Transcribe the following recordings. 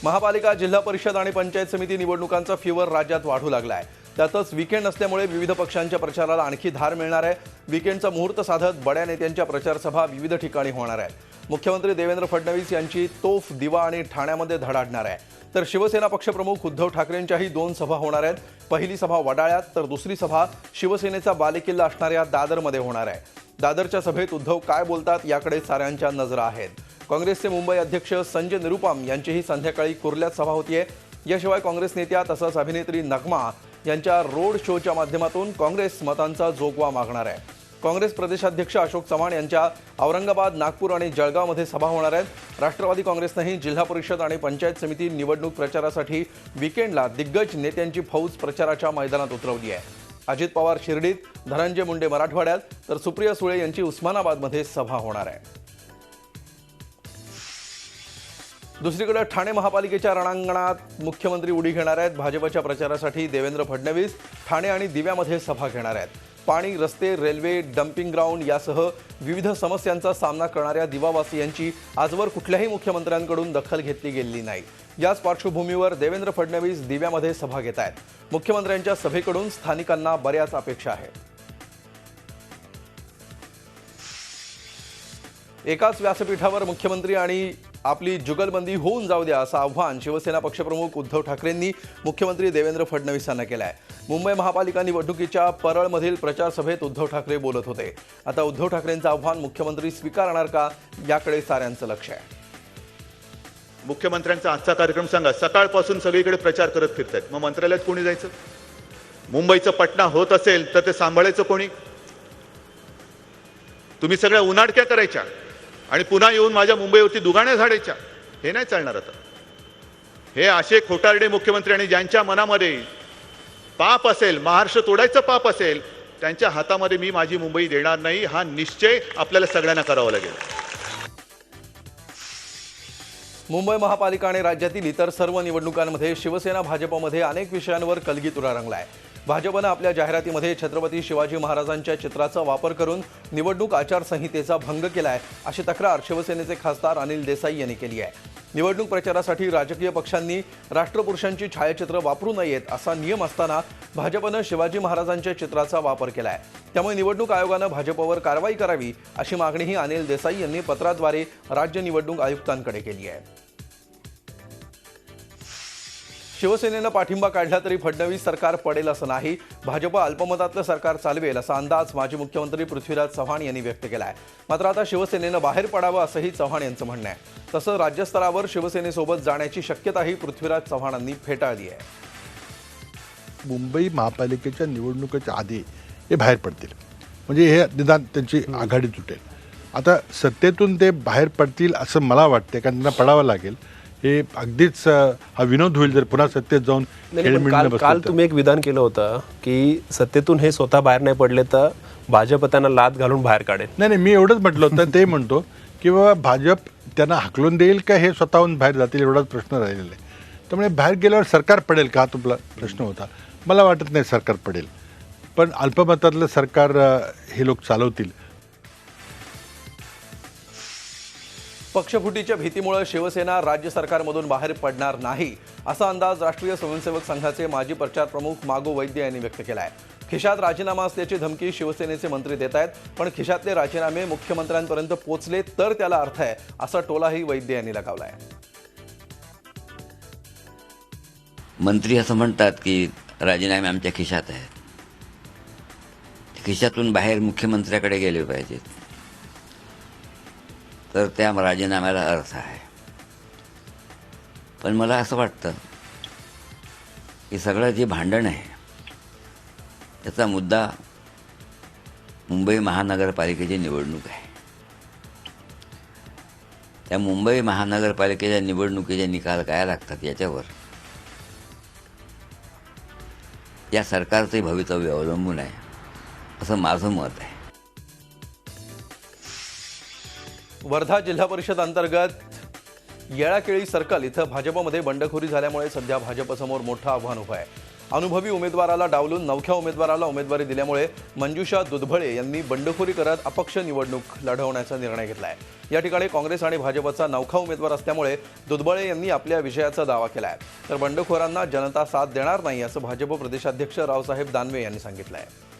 महापालिका, जिल्हा परिषद आणि पंचायत समिती निवडणुकांचा फीवर राज्यात वाढू लागला आहे. त्यातच वीकेंड असल्यामुळे विविध पक्षांच्या प्रचाराला आणखी धार मिळणार आहे. वीकेंडचा मुहूर्त साधत बड्या नेत्यांच्या प्रचार सभा विविध ठिकाणी होणार आहेत. मुख्यमंत्री देवेंद्र फडणवीस यांची तोफ दिवा आणि ठाण्यामध्ये धडाडणार आहे. तर शिवसेना पक्षप्रमुख उद्धव ठाकरेंच्याही 2 सभा होणार आहेत. पहिली सभा वडाळ्यात तर दुसरी सभा शिवसेनेचा बालेकिल्ला असणाऱ्या दादरमध्ये होणार आहे. दादरच्या सभेत उद्धव काय बोलतात याकडे साऱ्यांच्या नजरा आहेत. काँग्रेसचे मुंबई अध्यक्ष संजय निरुपम यांचीही संध्याकाळी कुर्ल्यात सभा होतीये. याशिवाय काँग्रेस नेत्या तसंच अभिनेत्री नगमा यांच्या रोड शोच्या माध्यमातून काँग्रेस मतांचा जोगवा मागणार आहे. काँग्रेस प्रदेशाध्यक्ष अशोक चव्हाण यांच्या औरंगाबाद, नागपूर आणि जळगावमध्ये सभा होणार आहेत. राष्ट्रवादी काँग्रेसनेही जिल्हा परिषद आणि पंचायत समिती निवडणूक प्रचारासाठी वीकेंडला दिग्गज नेत्यांची फौज प्रचाराच्या मैदानात उतरवली आहे. अजित पवार शिर्डीत, धनंजय मुंडे मराठवाड्यात तर सुप्रिया सुळे यांची उस्मानाबादमध्ये सभा होणार आहे. दुसरीकडे ठाणे महापालिकेच्या रणांगणात मुख्यमंत्री उडी घेणार आहेत. भाजपच्या प्रचारासाठी देवेंद्र फडणवीस ठाणे आणि दिव्यामध्ये सभा घेणार आहेत. पाणी, रस्ते, रेल्वे, डम्पिंग ग्राउंड यासह विविध समस्यांचा सामना करणाऱ्या दिवावासियांची आजवर कुठल्याही मुख्यमंत्र्यांकडून दखल घेतली गेलेली नाही. याच पार्श्वभूमीवर देवेंद्र फडणवीस दिव्यामध्ये सभा घेत आहेत. मुख्यमंत्र्यांच्या सभेकडून स्थानिकांना बऱ्याच अपेक्षा आहेत. एकाच व्यासपीठावर मुख्यमंत्री आणि आपली जुगलबंदी होऊन जाऊ द्या असं आव्हान शिवसेना पक्षप्रमुख उद्धव ठाकरेंनी मुख्यमंत्री देवेंद्र फडणवीसांना केलं आहे. मुंबई महापालिका निवडणुकीच्या परळमधील प्रचार सभेत उद्धव ठाकरे बोलत होते. आता उद्धव ठाकरेंचं आव्हान मुख्यमंत्री स्वीकारणार का याकडे साऱ्यांचं लक्ष आहे. मुख्यमंत्र्यांचा आजचा कार्यक्रम सांगा. सकाळपासून सगळीकडे प्रचार करत फिरतायत. मग मंत्रालयात कोणी जायचं? मुंबईचं पटना होत असेल तर ते सांभाळायचं कोणी? तुम्ही सगळ्या उनाडक्या करायच्या आणि पुन्हा येऊन माझ्या मुंबईवरती दुगाण्या झाडायच्या. हे नाही चालणार. आता हे असे खोटारडे मुख्यमंत्री आणि ज्यांच्या मनामध्ये पाप असेल, महाराष्ट्र तोडायचं पाप असेल, त्यांच्या हातामध्ये मी माझी मुंबई देणार नाही हा निश्चय आपल्याला सगळ्यांना करावा लागेल. मुंबई महापालिका आणि राज्यातील इतर सर्व निवडणुकांमध्ये शिवसेना भाजपमध्ये अनेक विषयांवर कलगीतुरा रंगलाय. भाजपनं आपल्या जाहिरातीमध्ये छत्रपती शिवाजी महाराजांच्या चित्राचा वापर करून निवडणूक आचारसंहितेचा भंग केलाय अशी तक्रार शिवसेनेचे खासदार अनिल देसाई यांनी केली आहे. निवडणूक प्रचारासाठी राजकीय पक्षांनी राष्ट्रपुरुषांची छायाचित्र वापरू नयेत असा नियम असताना भाजपनं शिवाजी महाराजांच्या चित्राचा वापर केलाय. त्यामुळे निवडणूक आयोगानं भाजपवर कारवाई करावी अशी मागणीही अनिल देसाई यांनी पत्राद्वारे राज्य निवडणूक आयुक्तांकडे केली आहे. शिवसेनेनं पाठिंबा काढला तरी फडणवीस सरकार पडेल असं नाही. भाजप अल्पमतातलं सरकार चालवेल असा अंदाज माजी मुख्यमंत्री पृथ्वीराज चव्हाण यांनी व्यक्त केला आहे. मात्र आता शिवसेनेनं बाहेर पडावं असंही चव्हाण यांचं म्हणणं आहे. तसं राज्यस्तरावर शिवसेनेसोबत जाण्याची शक्यताही पृथ्वीराज चव्हाणांनी फेटाळली आहे. मुंबई महापालिकेच्या निवडणुकीच्या आधी हे बाहेर पडतील, म्हणजे हे निदान त्यांची आघाडी तुटेल. आता सत्तेतून ते बाहेर पडतील असं मला वाटतं, कारण त्यांना पडावं लागेल. हे अगदीच हा विनोद होईल जर पुन्हा सत्तेत जाऊन काल तुम्ही एक विधान केलं होतं की सत्तेतून हे स्वतः बाहेर नाही पडले तर भाजप त्यांना लाद घालून बाहेर काढेल. नाही, मी एवढंच म्हटलं होतं. ते म्हणतो की बाबा भाजप त्यांना हाकलून देईल का हे स्वतःहून बाहेर जातील एवढाच प्रश्न राहिलेला आहे. त्यामुळे बाहेर गेल्यावर सरकार पडेल का तुमचा प्रश्न होता. मला वाटत नाही सरकार पडेल, पण अल्पमतातलं सरकार हे लोक चालवतील. पक्षफुटीच्या भीतीमुळे शिवसेना राज्य सरकारमधून बाहेर पडणार नाही असा अंदाज राष्ट्रीय स्वयंसेवक संघाचे माजी प्रचार प्रमुख मागो वैद्य यांनी व्यक्त केला आहे. खिशात राजीनामा असल्याची धमकी शिवसेनेचे मंत्री देत आहेत, पण खिशातले राजीनामे मुख्यमंत्र्यांपर्यंत पोहोचले तर त्याला अर्थ आहे असा टोलाही वैद्य यांनी लगावला आहे. मंत्री असं म्हणतात की राजीनामे आमच्या खिशात आहेत. खिशातून बाहेर मुख्यमंत्र्याकडे गेले पाहिजेत तर त्या राजीनाम्याला अर्थ आहे. पण मला असं वाटतं की सगळं जे भांडण आहे त्याचा मुद्दा मुंबई महानगरपालिकेची निवडणूक आहे. त्या मुंबई महानगरपालिकेच्या निवडणुकीचे निकाल काय लागतात याच्यावर या सरकारचे भवितव्य अवलंबून आहे असं माझं मत आहे. वर्धा जिल्हा परिषद अंतर्गत येळाकेळी सर्कल इथं भाजपमध्ये बंडखोरी झाल्यामुळे सध्या भाजपसमोर मोठं आव्हान उभं आहे. अनुभवी उमेदवाराला डावलून नवख्या उमेदवाराला उमेदवारी दिल्यामुळे मंजुषा दुधबळे यांनी बंडखोरी करत अपक्ष निवडणूक लढवण्याचा निर्णय घेतला आहे। या ठिकाणी काँग्रेस आणि भाजपचा नवखा उमेदवार असल्यामुळे दुधबळे यांनी आपल्या विजयाचा दावा केला आहे, तर बंडखोरांना जनता साथ देणार नाही असं भाजप प्रदेशाध्यक्ष रावसाहेब दानवे यांनी सांगितलं आहे।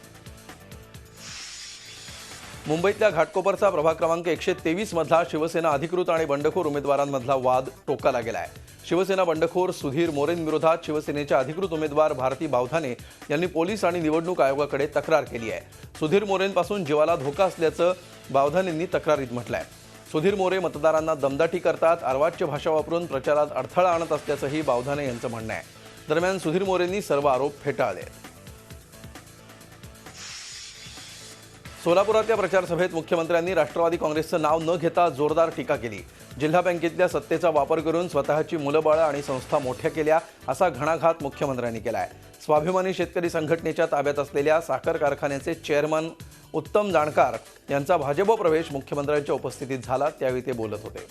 मुंबईतल्या घाटकोपरचा प्रभाग क्रमांक 123 मधला शिवसेना अधिकृत आणि बंडखोर उमेदवारांमधला वाद टोकाला गेलाय। शिवसेना बंडखोर सुधीर मोरेंविरोधात शिवसेनेच्या अधिकृत उमेदवार भारती बावधाने यांनी पोलीस आणि निवडणूक आयोगाकडे तक्रार केली आहे। सुधीर मोरेंपासून जीवाला धोका असल्याचं बावधानेंनी तक्रारीत म्हटलंय। सुधीर मोरे मतदारांना दमदाटी करतात, अर्वाच्य भाषा वापरून प्रचारात अडथळा आणत असल्याचंही बावधाने यांचं म्हणणं आहे। दरम्यान सुधीर मोरेंनी सर्व आरोप फेटाळले। सोलापुरातल्या प्रचार सभेत मुख्यमंत्र्यांनी राष्ट्रवादी काँग्रेसचं नाव न घेता जोरदार टीका केली। जिल्हा बँकेतल्या सत्तेचा वापर करून स्वतःची मुलंबाळं आणि संस्था मोठ्या केल्या असा घणाघात मुख्यमंत्र्यांनी केलाय। स्वाभिमानी शेतकरी संघटनेच्या ताब्यात असलेल्या साखर कारखान्याचे चेअरमन उत्तम जाणकार यांचा भाजप प्रवेश मुख्यमंत्र्यांच्या उपस्थितीत झाला, त्यावेळी ते बोलत होते।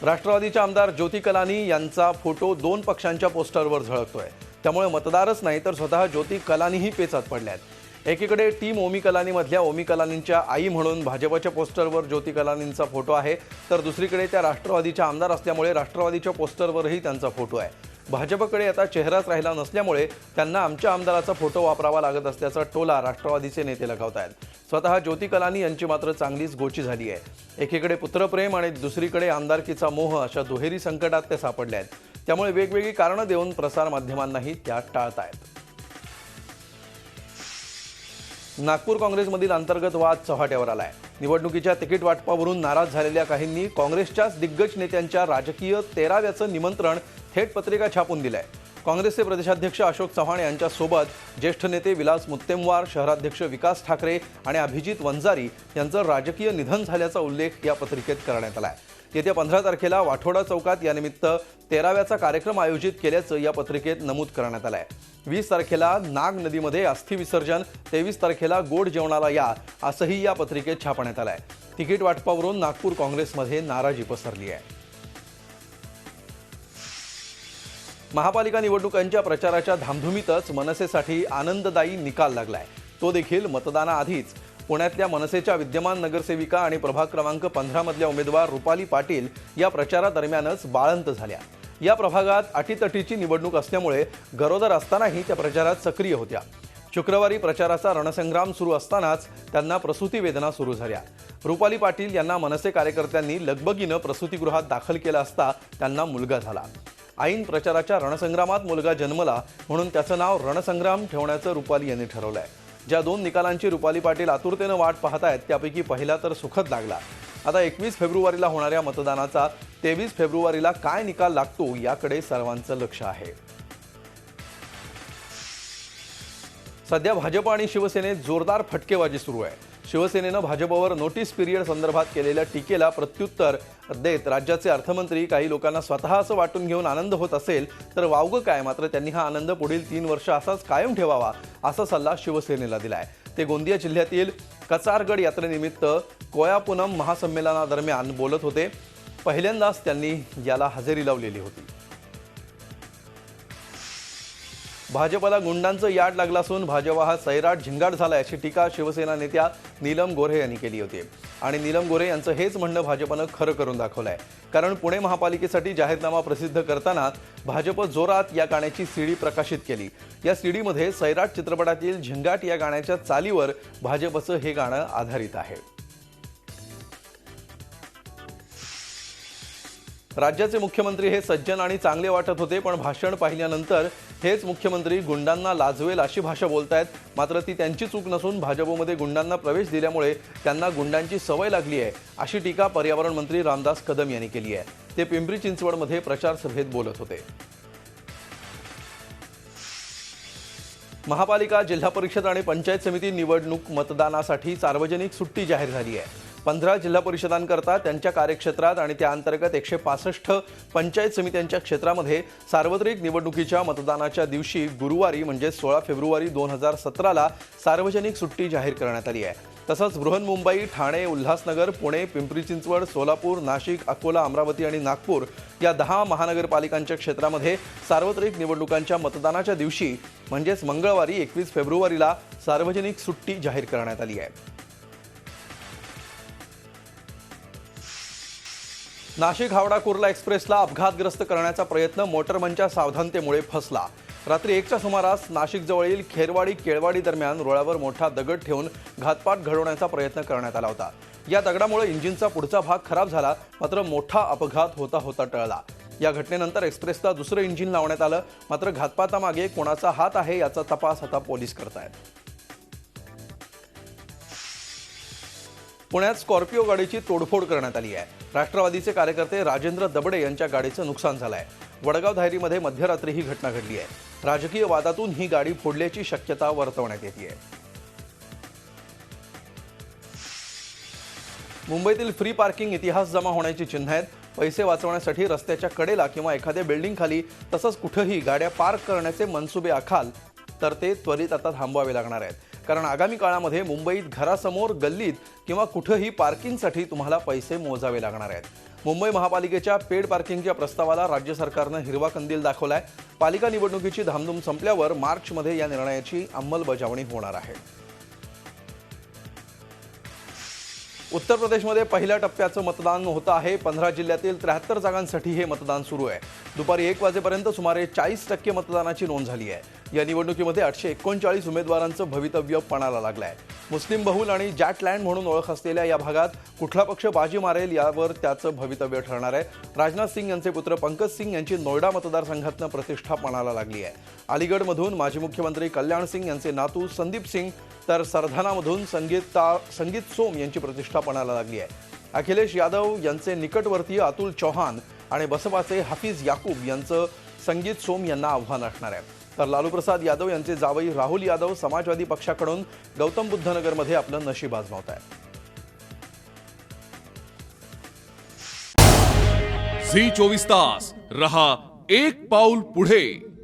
राष्ट्रवादीच्या आमदार ज्योती कलानी यांचा फोटो 2 पक्षांच्या पोस्टरवर झळकतोय, त्यामुळे मतदारच नाही तर स्वतः ज्योती कलानीही पेचात पडल्यात। एकीकडे टीम ओमी कलानीमधल्या ओमी कलानींच्या आई म्हणून भाजपच्या पोस्टरवर ज्योती कलानींचा फोटो आहे, तर दुसरीकडे त्या राष्ट्रवादीच्या आमदार असल्यामुळे राष्ट्रवादीच्या पोस्टरवरही त्यांचा फोटो आहे। भाजपकडे आता चेहराच राहिला नसल्यामुळे त्यांना आमच्या आमदाराचा फोटो वापरावा लागत असल्याचा टोला राष्ट्रवादीचे नेते लगावतायत। स्वतः ज्योती कलानी यांची मात्र चांगलीच गोची झाली आहे। एकीकडे पुत्रप्रेम आणि दुसरीकडे आमदारकीचा मोह अशा दुहेरी संकटात ते सापडले आहेत, त्यामुळे वेगवेगळी कारणं देऊन प्रसार माध्यमांनाही त्या टाळतायत। नागपूर काँग्रेसमधील अंतर्गत वाद चव्हाट्यावर आलाय। निवडणुकीच्या तिकीट वाटपावरून नाराज झालेल्या काहींनी काँग्रेसच्याच दिग्गज नेत्यांच्या राजकीय तेराव्याचं निमंत्रण थेट पत्रिका छापून दिलंय। काँग्रेसचे प्रदेशाध्यक्ष अशोक चव्हाण यांच्यासोबत ज्येष्ठ नेते विलास मुत्तेमवार, शहराध्यक्ष विकास ठाकरे आणि अभिजित वंजारी यांचं राजकीय निधन झाल्याचा उल्लेख या पत्रिकेत करण्यात आलाय। येत्या 15 तारखेला वाठोडा चौकात यानिमित्त 13व्याचा कार्यक्रम आयोजित केल्याचं या पत्रिकेत नमूद करण्यात आलंय। 20 तारखेला नाग नदीमध्ये अस्थि विसर्जन, 23 तारखेला गोड जेवणाला या असंही या पत्रिकेत छापण्यात आलंय। तिकीट वाटपावरून नागपूर काँग्रेसमध्ये नाराजी पसरली आहे। महापालिका निवडणुकांच्या प्रचाराच्या धामधुमीतच मनसेसाठी आनंददायी निकाल लागलाय, तो देखील मतदानाआधीच। पुण्यातल्या मनसेच्या विद्यमान नगरसेविका आणि प्रभाग क्रमांक 15 मधल्या उमेदवार रुपाली पाटील या प्रचारादरम्यानच बाळंत झाल्या। या प्रभागात अटीतटीची निवडणूक असल्यामुळे गरोदर असतानाही त्या प्रचारात सक्रिय होत्या। शुक्रवारी प्रचाराचा रणसंग्राम सुरू असतानाच त्यांना प्रसूती वेदना सुरू झाल्या। रुपाली पाटील यांना मनसे कार्यकर्त्यांनी लगबगीनं प्रसूतीगृहात दाखल केलं असता त्यांना मुलगा झाला। ऐन प्रचाराच्या रणसंग्रामात मुलगा जन्मला म्हणून त्याचं नाव रणसंग्राम ठेवण्याचं रुपाली यांनी ठरवलंय। ज्या 2 निकालांची रुपाली पाटील आतुरतेनं वाट पाहतायत त्यापैकी पहिला तर सुखद लागला। आता 21 फेब्रुवारीला होणाऱ्या मतदानाचा 23 फेब्रुवारीला काय निकाल लागतो याकडे सर्वांचं लक्ष आहे। सध्या भाजप आणि शिवसेनेत जोरदार फटकेबाजी सुरू आहे। शिवसेनेनं भाजपवर नोटीस पिरियड संदर्भात केलेल्या टीकेला प्रत्युत्तर देत राज्याचे अर्थमंत्री काही लोकांना स्वतः असं वाटून घेऊन आनंद होत असेल तर वावगं काय, मात्र त्यांनी हा आनंद पुढील 3 वर्ष असाच कायम ठेवावा असा सल्ला शिवसेनेला दिलाय। ते गोंदिया जिल्ह्यातील कचारगड यात्रेनिमित्त कोयापूनम महासंमेलनादरम्यान बोलत होते। पहिल्यांदाच त्यांनी याला हजेरी लावलेली होती। भाजपला गुंडांचं याड लागलं असून भाजप हा सैराट झिंगाट झाला अशी टीका शिवसेना नेत्या नीलम गोऱ्हे यांनी केली होती। आणि नीलम गोऱ्हे यांचं हेच म्हणणं भाजपनं खरं करून दाखवलंय, कारण पुणे महापालिकेसाठी जाहीरनामा प्रसिद्ध करताना भाजप जोरात या गाण्याची सीडी प्रकाशित केली। या सीडीमध्ये सैराट चित्रपटातील झिंगाट या गाण्याच्या चालीवर भाजपचं हे गाणं आधारित आहे। राज्याचे मुख्यमंत्री हे सज्जन आणि चांगले वाटत होते, पण भाषण पाहिल्यानंतर हेच मुख्यमंत्री गुंडांना लाजवेल अशी भाषा बोलतायत। मात्र ती त्यांची चूक नसून भाजपमध्ये गुंडांना प्रवेश दिल्यामुळे त्यांना गुंडांची सवय लागली आहे अशी टीका पर्यावरण मंत्री रामदास कदम यांनी केली आहे। ते पिंपरी चिंचवडमध्ये प्रचार सभेत बोलत होते। महापालिका, जिल्हा परिषद आणि पंचायत समिती निवडणूक मतदानासाठी सार्वजनिक सुट्टी जाहीर झाली आहे। 15 जिल्हा परिषदांकरता त्यांच्या कार्यक्षेत्रात आणि त्या अंतर्गत 165 पंचायत समित्यांच्या क्षेत्रामध्ये सार्वत्रिक निवडणुकीच्या मतदानाच्या दिवशी गुरुवारी म्हणजे 16 फेब्रुवारी 2017ला सार्वजनिक सुट्टी जाहीर करण्यात आली आहे। तसंच बृहन्मुंबई, ठाणे, उल्हासनगर, पुणे, पिंपरी चिंचवड, सोलापूर, नाशिक, अकोला, अमरावती आणि नागपूर या 10 महानगरपालिकांच्या क्षेत्रामध्ये सार्वत्रिक निवडणुकांच्या मतदानाच्या दिवशी म्हणजेच मंगळवारी 21 फेब्रुवारीला सार्वजनिक सुट्टी जाहीर करण्यात आली आहे. नाशिक हावडा कुर्ला एक्सप्रेसला अपघातग्रस्त करण्याचा प्रयत्न मोटरमनच्या सावधानतेमुळे फसला. रात्री 1च्या सुमारास नाशिकजवळील खेरवाडी केळवाडी दरम्यान रुळावर मोठा दगड ठेवून घातपात घडवण्याचा प्रयत्न करण्यात आला होता. या दगडामुळे इंजिनचा पुढचा भाग खराब झाला, मात्र मोठा अपघात होता होता टळला. या घटनेनंतर एक्सप्रेसला दुसरं इंजिन लावण्यात आलं, मात्र घातपातामागे कोणाचा हात आहे याचा तपास आता पोलीस करतायत. पुण्यात स्कॉर्पिओ गाडीची तोडफोड करण्यात आली आहे. राष्ट्रवादीचे कार्यकर्ते राजेंद्र दबडे यांच्या गाडीचं नुकसान झालं आहे. वडगाव धायरीमध्ये मध्यरात्री ही घटना घडली आहे. राजकीय वादातून ही गाडी फोडल्याची शक्यता वर्तवण्यात येते. मुंबईतील फ्री पार्किंग इतिहास जमा होण्याची चिन्ह आहेत. पैसे वाचवण्यासाठी रस्त्याच्या कडेला किंवा एखाद्या बिल्डिंगखाली तसंच कुठेही गाड्या पार्क करण्याचे मनसुबे आखाल तर ते त्वरित आता थांबवावे लागणार आहेत. कारण आगामी काळामध्ये मुंबईत घरासमोर, गल्लीत किंवा कुठेही पार्किंगसाठी तुम्हाला पैसे मोजावे लागणार आहेत. मुंबई महापालिकेच्या पेड पार्किंगच्या प्रस्तावाला राज्य सरकारनं हिरवा कंदील दाखवलाय. पालिका निवडणुकीची धामधूम संपल्यावर मार्चमध्ये या निर्णयाची अंमलबजावणी होणार आहे. उत्तर प्रदेशमध्ये पहिल्या टप्प्याचं मतदान होतं आहे. 15 जिल्ह्यातील 73 जागांसाठी हे मतदान सुरू आहे. दुपारी 1 वाजेपर्यंत सुमारे 40% मतदानाची नोंद झाली आहे. या निवडणुकीमध्ये 839 उमेदवारांचं भवितव्य पणाला लागलं आहे. मुस्लिम बहुल आणि जॅटलँड म्हणून ओळख असलेल्या या भागात कुठला पक्ष बाजी मारेल यावर त्याचं भवितव्य ठरणार आहे. राजनाथ सिंग यांचे पुत्र पंकज सिंग यांची नोएडा मतदारसंघातनं प्रतिष्ठा पणाला लागली आहे. अलीगडमधून माजी मुख्यमंत्री कल्याण सिंग यांचे नातू संदीप सिंग तर सरधानामधून संगीत सोम यांची प्रतिष्ठा पणाला लागली आहे. अखिलेश यादव यांचे निकटवर्तीय अतुल चौहान आणि बसपाचे हफीज याकूब यांचं संगीत सोम यांना आव्हान असणार आहे. तर लालू प्रसाद यादव यांचे जावई राहुल यादव समाजवादी पक्षाकडून गौतम बुद्ध नगरमध्ये आपलं नशीब आजमावत आहेत. झी 24 तास रहा एक पाऊल पुढे.